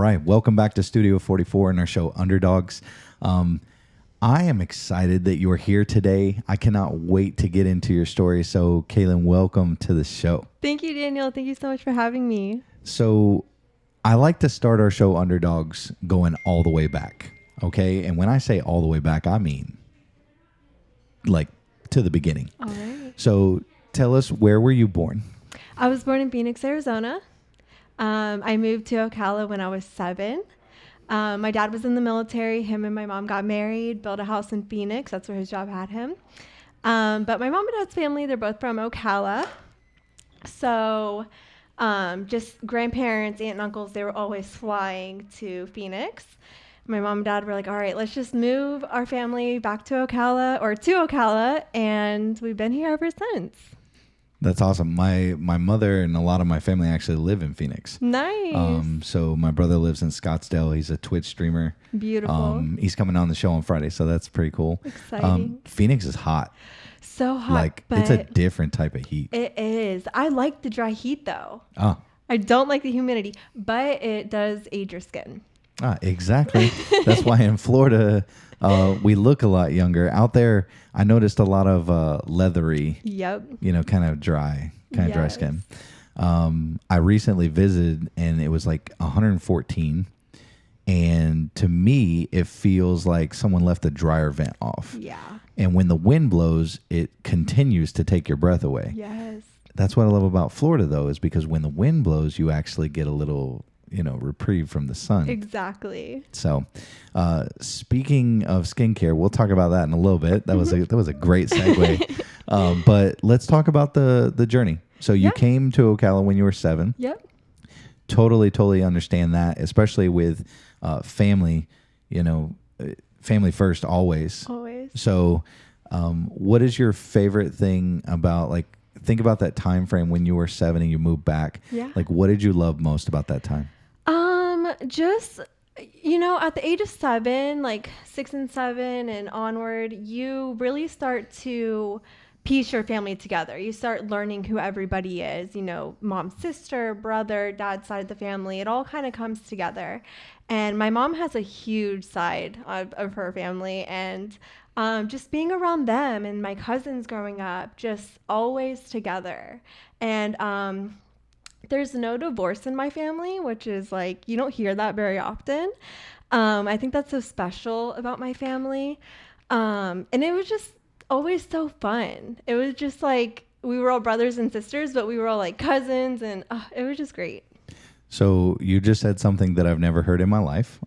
right. Welcome back to Studio 44 and our show Underdogz. I am excited that you're here today. I cannot wait to get into your story. So, Katelyn, welcome to the show. Thank you, Daniel. Thank you so much for having me. So, I like to start our show Underdogz going all the way back. Okay. And when I say all the way back, I mean like to the beginning. All right. So, tell us, where were you born? I was born in Phoenix, Arizona. I moved to Ocala when I was 7. My dad was in the military. Him and my mom got married, built a house in Phoenix. That's where his job had him. But my mom and dad's family, they're both from Ocala. So just grandparents, aunt and uncles, they were always flying to Phoenix. My mom and dad were like, all right, let's just move our family back to Ocala. And we've been here ever since. That's awesome. My mother and a lot of my family actually live in Phoenix. Nice. So my brother lives in Scottsdale. He's a Twitch streamer. Beautiful. He's coming on the show on Friday, so that's pretty cool. Exciting. Phoenix is hot. So hot. Like, it's a different type of heat. It is. I like the dry heat though. Oh. I don't like the humidity, but it does age your skin. Exactly. That's why in Florida, we look a lot younger. Out there, I noticed a lot of leathery, Yep. kind of dry skin. I recently visited, and it was like 114. And to me, it feels like someone left the dryer vent off. Yeah. And when the wind blows, it continues to take your breath away. Yes. That's what I love about Florida, though, is because when the wind blows, you actually get a little reprieve from the sun. Exactly. So, speaking of skincare, we'll talk about that in a little bit. That was a great segue. But let's talk about the journey. So you came to Ocala when you were 7. Yep. Totally understand that, especially with family. Family first always. Always. So, what is your favorite thing about think about that time frame when you were 7 and you moved back? Yeah. What did you love most about that time? Just, at the age of 7, 6 and 7 and onward, you really start to piece your family together. You start learning who everybody is, mom, sister, brother, dad's side of the family. It all kind of comes together. And my mom has a huge side of her family, and just being around them and my cousins growing up, just always together. And there's no divorce in my family, which is you don't hear that very often. I think that's so special about my family. And it was just always so fun. It was just we were all brothers and sisters, but we were all cousins, and it was just great. So you just said something that I've never heard in my life,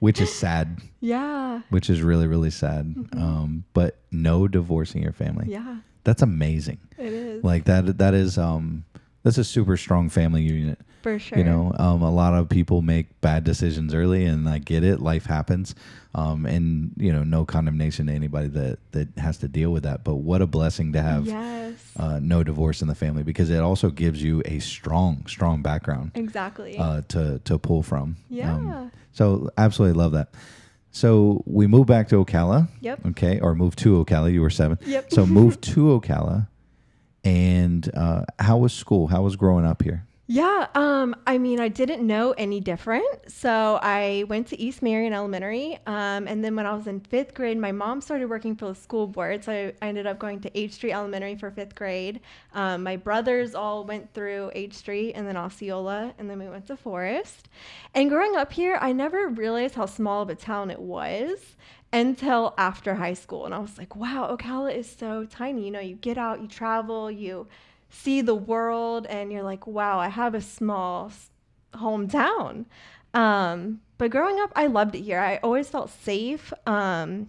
which is sad. Yeah. Which is really, really sad. Mm-hmm. But no divorcing your family. Yeah. That's amazing. It is. That is that's a super strong family unit. For sure. A lot of people make bad decisions early, and I get it. Life happens. And no condemnation to anybody that has to deal with that. But what a blessing to have no divorce in the family, because it also gives you a strong background. Exactly. To pull from. Yeah. So absolutely love that. So we moved back to Ocala. Yep. Okay. Or moved to Ocala. You were 7. Yep. So moved to Ocala. And how was school? How was growing up here? Yeah, I didn't know any different. So I went to East Marion Elementary. And then when I was in 5th grade, my mom started working for the school board. So I ended up going to H Street Elementary for 5th grade. My brothers all went through H Street and then Osceola, and then we went to Forest. And growing up here, I never realized how small of a town it was until after high school. And I was like, wow, Ocala is so tiny. You get out, you travel, you see the world, and you're like, wow, I have a small hometown. But growing up, I loved it here. I always felt safe. I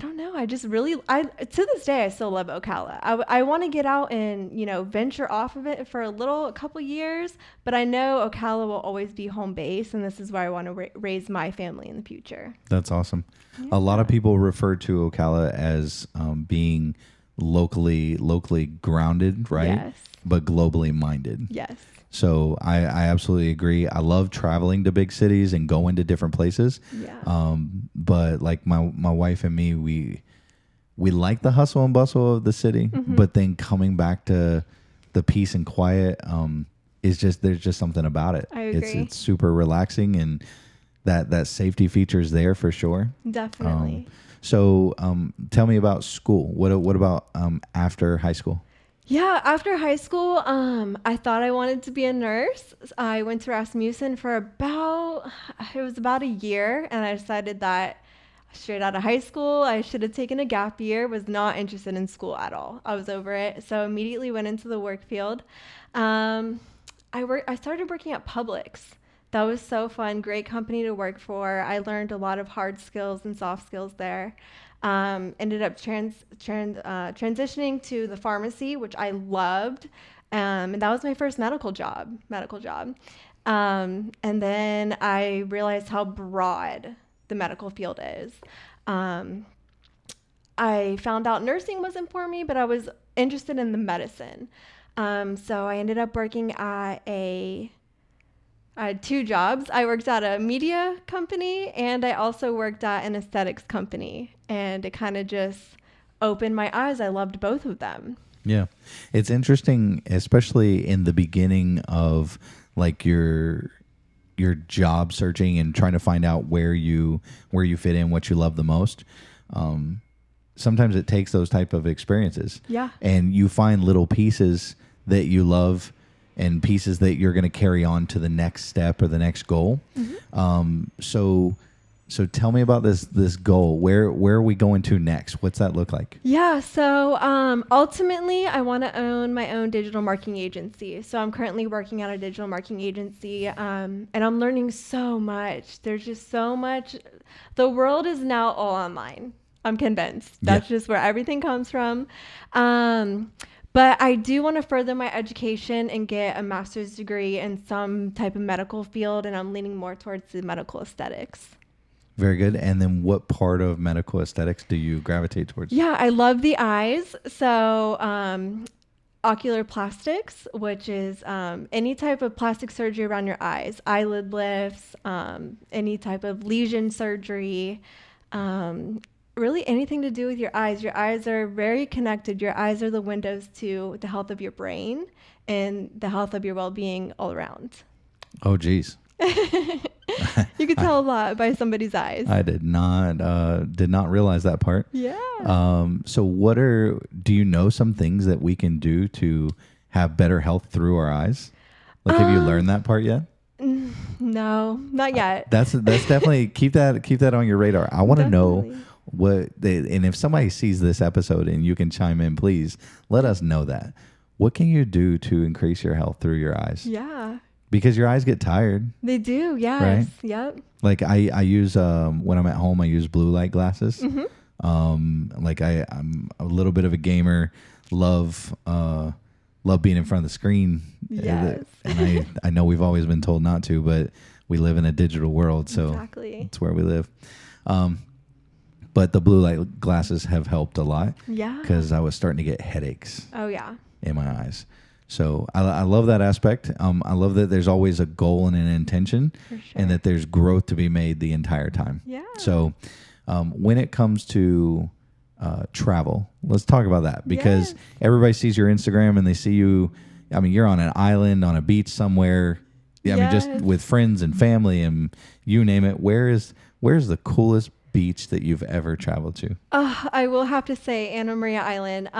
don't know. I just really, to this day, I still love Ocala. I want to get out and, venture off of it for a couple years, but I know Ocala will always be home base, and this is where I want to raise my family in the future. That's awesome. Yeah. A lot of people refer to Ocala as being locally grounded, right? Yes. But globally minded. Yes. So I absolutely agree. I love traveling to big cities and going to different places. Yeah. But my wife and me, we like the hustle and bustle of the city, but then coming back to the peace and quiet, is just, there's just something about it. I agree. It's super relaxing, and that safety feature is there for sure. Definitely. So tell me about school. What about after high school? Yeah, after high school, I thought I wanted to be a nurse. I went to Rasmussen for about a year, and I decided that straight out of high school, I should have taken a gap year, was not interested in school at all. I was over it. So immediately went into the work field. I started working at Publix. That was so fun. Great company to work for. I learned a lot of hard skills and soft skills there. Ended up transitioning to the pharmacy, which I loved. And that was my first medical job. And then I realized how broad the medical field is. I found out nursing wasn't for me, but I was interested in the medicine. So I ended up working at I had two jobs. I worked at a media company, and I also worked at an aesthetics company. And it kind of just opened my eyes. I loved both of them. Yeah. It's interesting, especially in the beginning of like your job searching and trying to find out where you fit in, what you love the most. Sometimes it takes those type of experiences. Yeah. And you find little pieces that you love and pieces that you're going to carry on to the next step or the next goal. Mm-hmm. So tell me about this goal. Where are we going to next? What's that look like? Yeah. So ultimately, I want to own my own digital marketing agency. So I'm currently working at a digital marketing agency, and I'm learning so much. There's just so much. The world is now all online. I'm convinced. That's just where everything comes from. But I do want to further my education and get a master's degree in some type of medical field, and I'm leaning more towards the medical aesthetics. Very good. And then what part of medical aesthetics do you gravitate towards? Yeah, I love the eyes. So ocular plastics, which is any type of plastic surgery around your eyes, eyelid lifts, any type of lesion surgery, really anything to do with your eyes. Your eyes are very connected. Your eyes are the windows to the health of your brain and the health of your well-being all around. Oh, geez. You could tell a lot by somebody's eyes. I did not realize that part. Yeah. So do you know some things that we can do to have better health through our eyes? Like, have you learned that part yet? No, not yet. That's definitely keep that on your radar. I want to know and if somebody sees this episode and you can chime in, please let us know that. What can you do to increase your health through your eyes? Yeah. Because your eyes get tired. They do, yes. Right? Yep. Like I use when I'm at home, I use blue light glasses. Mm-hmm. Like I'm a little bit of a gamer. Love being in front of the screen. Yes. And I know we've always been told not to, but we live in a digital world, so exactly. That's where we live. But the blue light glasses have helped a lot. Yeah. Because I was starting to get headaches. Oh yeah. In my eyes. So I love that aspect. I love that there's always a goal and an intention, for sure. And that there's growth to be made the entire time. Yeah. So when it comes to travel, let's talk about that, because everybody sees your Instagram and they see you. I mean, you're on an island, on a beach somewhere. Yeah, I mean, just with friends and family and you name it. Where's the coolest beach that you've ever traveled to? I will have to say Anna Maria Island.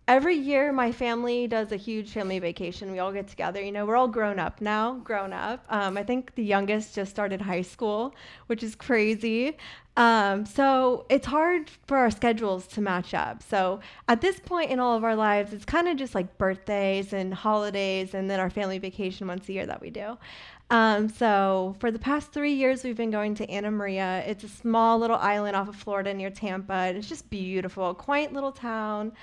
Every year, my family does a huge family vacation. We all get together. You know, we're all grown up now. I think the youngest just started high school, which is crazy. So it's hard for our schedules to match up. So at this point in all of our lives, it's kind of just like birthdays and holidays and then our family vacation once a year that we do. So for the past 3 years, we've been going to Anna Maria. It's a small little island off of Florida near Tampa. And it's just beautiful, quaint little town.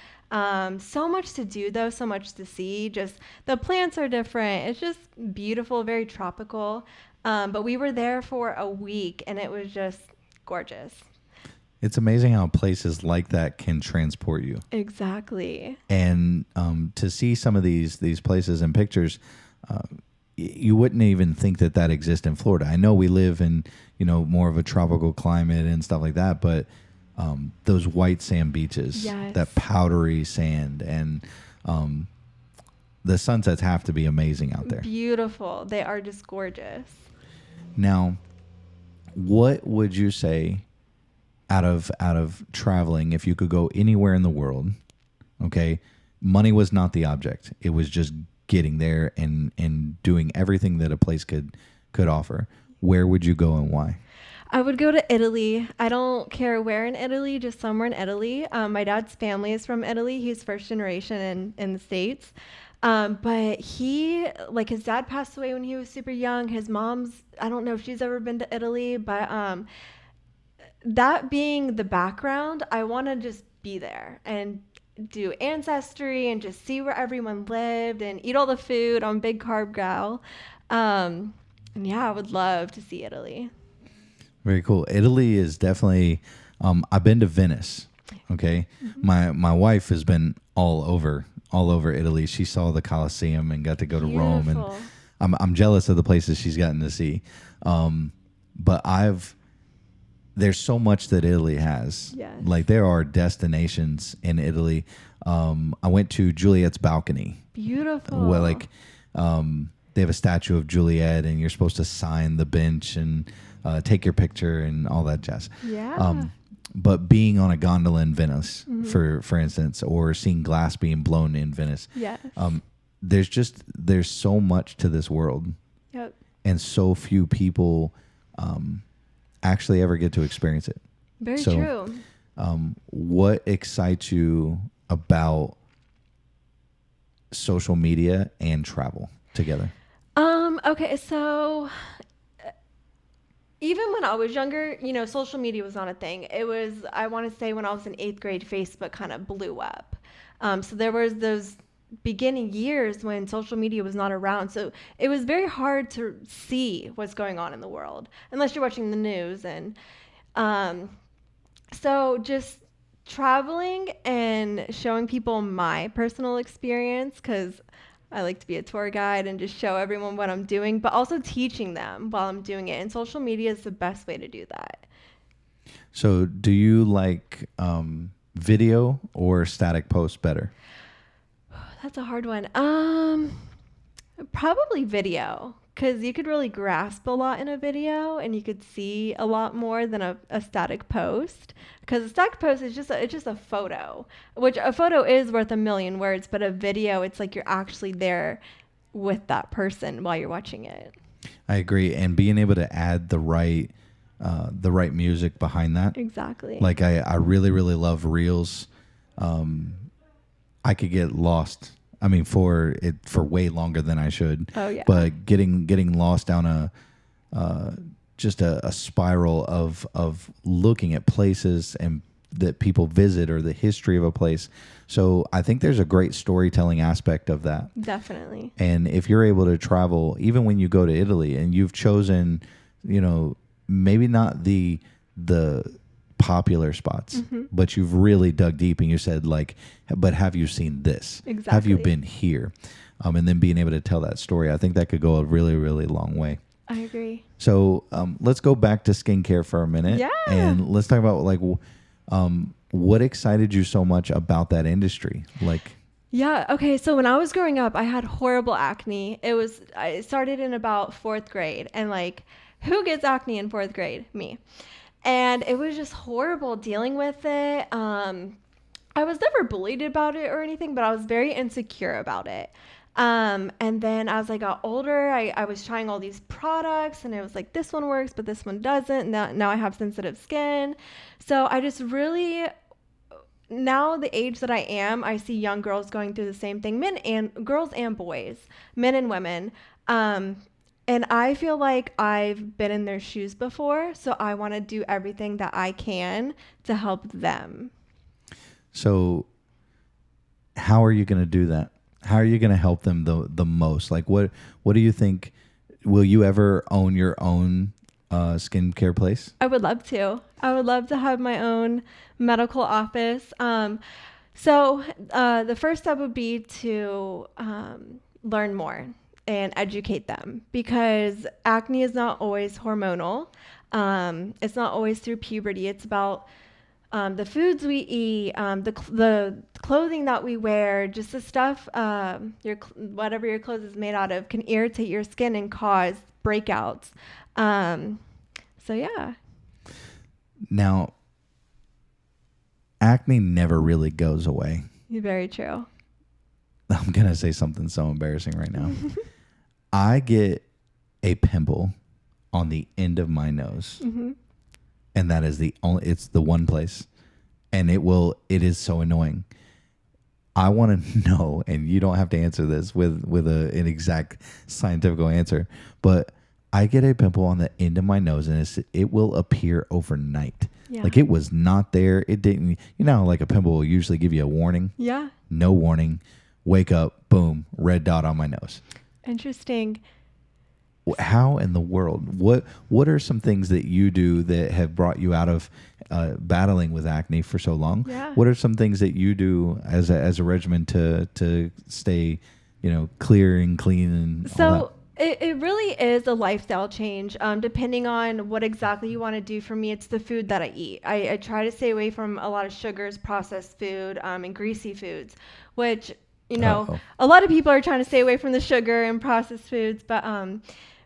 So much to do though, so much to see. Just the plants are different. It's just beautiful, very tropical. But we were there for a week and it was just gorgeous. It's amazing how places like that can transport you. Exactly. And to see some of these places and pictures, you wouldn't even think that exists in Florida. I know we live in, more of a tropical climate and stuff like that, but those white sand beaches, that powdery sand, and the sunsets have to be amazing out there. Beautiful. They are just gorgeous. Now, what would you say out of traveling, if you could go anywhere in the world, okay, money was not the object. It was just getting there and doing everything that a place could offer. Where would you go and why? I would go to Italy. I don't care where in Italy, just somewhere in Italy. My dad's family is from Italy. He's first generation in the States. But his dad passed away when he was super young. His mom's, I don't know if she's ever been to Italy, but that being the background, I want to just be there and do ancestry and just see where everyone lived and eat all the food. I'm a big carb gal. And yeah, I would love to see Italy. Very cool. Italy is definitely, I've been to Venice. Okay. Mm-hmm. My wife has been all over Italy. She saw the Colosseum and got to go to Rome, and I'm jealous of the places she's gotten to see. But there's so much that Italy has. Yes. Like there are destinations in Italy. I went to Juliet's balcony. Beautiful. Where they have a statue of Juliet, and you're supposed to sign the bench and take your picture and all that jazz. Yeah. But being on a gondola in Venice, for instance, or seeing glass being blown in Venice, yes. There's so much to this world, yep. and so few people actually ever get to experience it. Very true. What excites you about social media and travel together? Okay, so even when I was younger, social media was not a thing. It was, I want to say when I was in 8th grade, Facebook kind of blew up. So there was those beginning years when social media was not around. So it was very hard to see what's going on in the world unless you're watching the news. And so just traveling and showing people my personal experience, because I like to be a tour guide and just show everyone what I'm doing, but also teaching them while I'm doing it. And social media is the best way to do that. So do you like video or static posts better? That's a hard one. Probably video, because you could really grasp a lot in a video and you could see a lot more than a static post. Because a static post is it's just a photo, which a photo is worth a million words, but a video, it's like you're actually there with that person while you're watching it. I agree, and being able to add the right music behind that. Exactly. Like I really, really love reels. I could get lost. I mean, for way longer than I should. Oh yeah. But getting lost down a spiral of looking at places and that people visit or the history of a place. So I think there's a great storytelling aspect of that. Definitely. And if you're able to travel, even when you go to Italy and you've chosen, maybe not the popular spots, but you've really dug deep and you said but have you seen this? Exactly. Have you been here? And then being able to tell that story, I think that could go a really, really long way. I agree. So let's go back to skincare for a minute. Yeah. And let's talk about what excited you so much about that industry? Yeah. Okay. So when I was growing up, I had horrible acne. I started in about 4th grade, and who gets acne in 4th grade? Me. And it was just horrible dealing with it. I was never bullied about it or anything, but I was very insecure about it. And then as I got older, I was trying all these products, and it was like, this one works, but this one doesn't. Now I have sensitive skin. So I just really, now the age that I am, I see young girls going through the same thing, girls and boys, men and women. And I feel like I've been in their shoes before, so I want to do everything that I can to help them. So how are you going to do that? How are you going to help them the most? What do you think? Will you ever own your own skincare place? I would love to. I would love to have my own medical office. So the first step would be to learn more and educate them, because acne is not always hormonal. It's not always through puberty. It's about the foods we eat, the clothing that we wear, just the stuff, whatever your clothes is made out of can irritate your skin and cause breakouts. So yeah. Now, acne never really goes away. Very true. I'm going to say something so embarrassing right now. I get a pimple on the end of my nose. Mm-hmm. And that is it's the one place. And it is so annoying. I want to know, and you don't have to answer this with an exact scientific answer, but I get a pimple on the end of my nose and it will appear overnight. Yeah. Like it was not there. It didn't, like a pimple will usually give you a warning. Yeah. No warning. Wake up, boom, red dot on my nose. Interesting. How in the world? What are some things that you do that have brought you out of battling with acne for so long? Yeah. What are some things that you do as a regimen to stay, clear and clean and all that? It really is a lifestyle change. Depending on what exactly you want to do. For me, it's the food that I eat. I try to stay away from a lot of sugars, processed food, and greasy foods, which, a lot of people are trying to stay away from the sugar and processed foods, but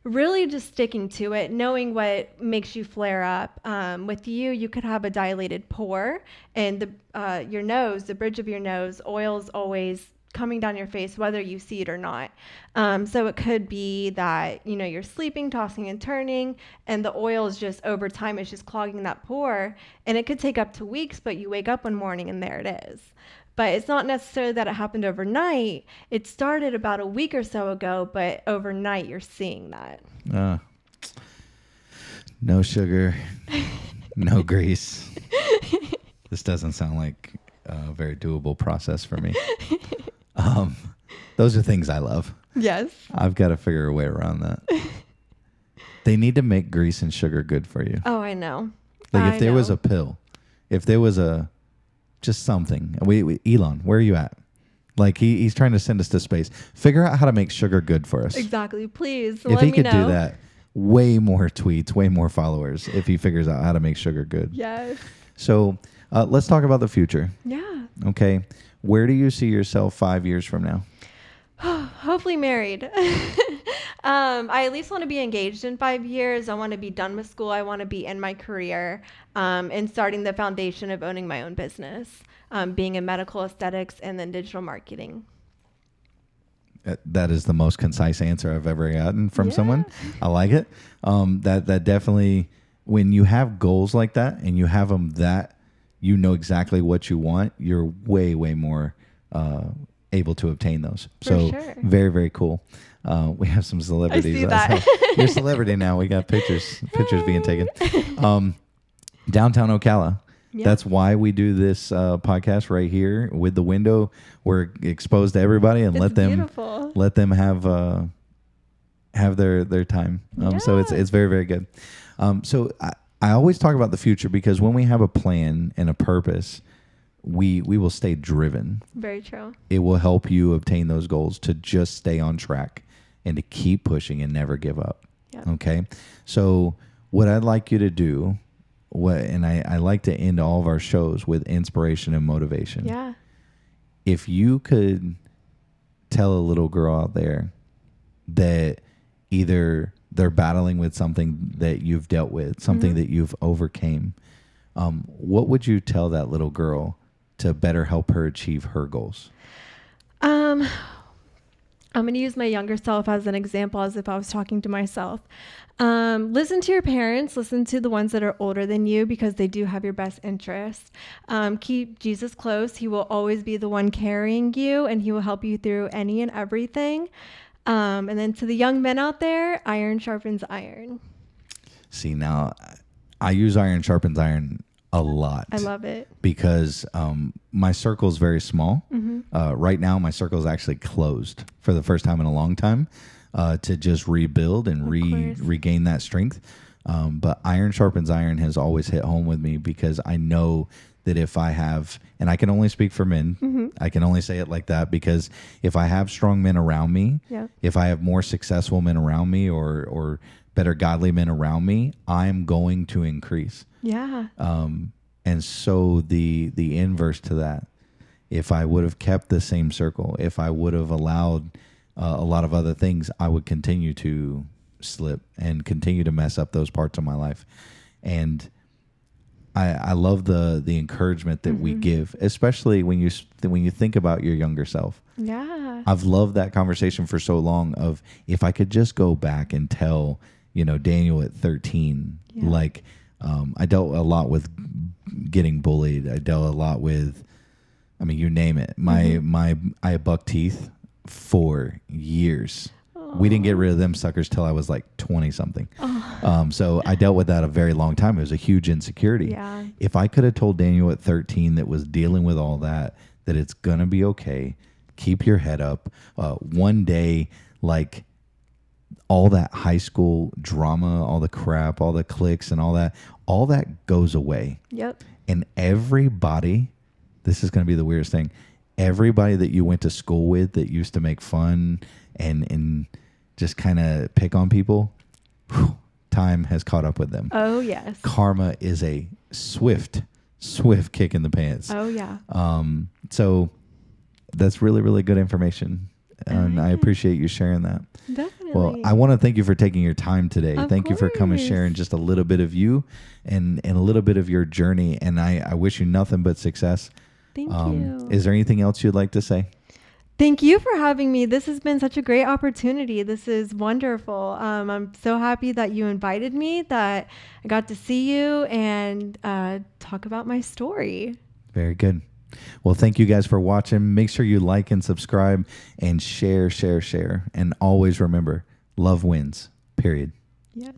really just sticking to it, knowing what makes you flare up. With you could have a dilated pore, and your nose, the bridge of your nose, oil's always coming down your face, whether you see it or not. So it could be that, you're sleeping, tossing and turning, and the oil is just over time, it's just clogging that pore. And it could take up to weeks, but you wake up one morning and there it is. But it's not necessarily that it happened overnight. It started about a week or so ago, but overnight you're seeing that. No sugar, no grease. This doesn't sound like a very doable process for me. Those are things I love. Yes. I've got to figure a way around that. They need to make grease and sugar good for you. Oh, I know. Like if there was a pill, if there was just something. Elon, where are you at? Like he's trying to send us to space. Figure out how to make sugar good for us. Exactly. Please. If he could do that, way more tweets, way more followers if he figures out how to make sugar good. Yes. So let's talk about the future. Yeah. Okay. Where do you see yourself 5 years from now? Hopefully married. I at least want to be engaged in 5 years. I want to be done with school. I want to be in my career and starting the foundation of owning my own business, being in medical aesthetics and then digital marketing. That is the most concise answer I've ever gotten from someone. I like it. That definitely, when you have goals like that and you have them that you know exactly what you want, you're way, way more able to obtain those. So very, very cool. We have some celebrities. I see that. You're a celebrity now. We got pictures being taken. Downtown Ocala. Yep. That's why we do this podcast right here with the window. We're exposed to everybody and let them have their time. So it's very, very good. So I always talk about the future because when we have a plan and a purpose, we will stay driven. Very true. It will help you obtain those goals to just stay on track and to keep pushing and never give up. Yep. Okay. So what I'd like you to do, I like to end all of our shows with inspiration and motivation. Yeah. If you could tell a little girl out there that either they're battling with something that you've dealt with, something that you've overcame, what would you tell that little girl to better help her achieve her goals? I'm going to use my younger self as an example, as if I was talking to myself. Listen to your parents. Listen to the ones that are older than you because they do have your best interests. Keep Jesus close. He will always be the one carrying you, and he will help you through any and everything. And then to the young men out there, iron sharpens iron. See, now I use iron sharpens iron a lot. I love it. Because my circle is very small. Right now, my circle is actually closed for the first time in a long time to just rebuild and regain that strength. But iron sharpens iron has always hit home with me because I know that if I have, and I can only speak for men, I can only say it like that because if I have strong men around me, if I have more successful men around me or better godly men around me, I'm going to increase. Yeah. And so the inverse to that, if I would have kept the same circle, if I would have allowed a lot of other things, I would continue to slip and continue to mess up those parts of my life. And I love the encouragement that we give, especially when you think about your younger self. Yeah. I've loved that conversation for so long of, if I could just go back and tell, Daniel at 13, like, I dealt a lot with getting bullied. I dealt a lot with, you name it. I had buck teeth for years. We didn't get rid of them suckers till I was like 20 something. So I dealt with that a very long time. It was a huge insecurity. Yeah. If I could have told Daniel at 13 that was dealing with all that it's going to be okay. Keep your head up. One day, like, all that high school drama, all the crap, all the cliques and all that goes away. Yep. And everybody, this is going to be the weirdest thing, everybody that you went to school with that used to make fun and just kind of pick on people, time has caught up with them. Oh, yes. Karma is a swift kick in the pants. Oh, yeah. So that's really, really good information. And I appreciate you sharing that. Definitely. Well, I want to thank you for taking your time today. Thank you for coming, course. sharing just a little bit of you and a little bit of your journey. And I wish you nothing but success. Thank you. Is there anything else you'd like to say? Thank you for having me. This has been such a great opportunity. This is wonderful. I'm so happy that you invited me, that I got to see you and talk about my story. Very good. Well, thank you guys for watching. Make sure you like and subscribe and share. And always remember, love wins, period. Yes.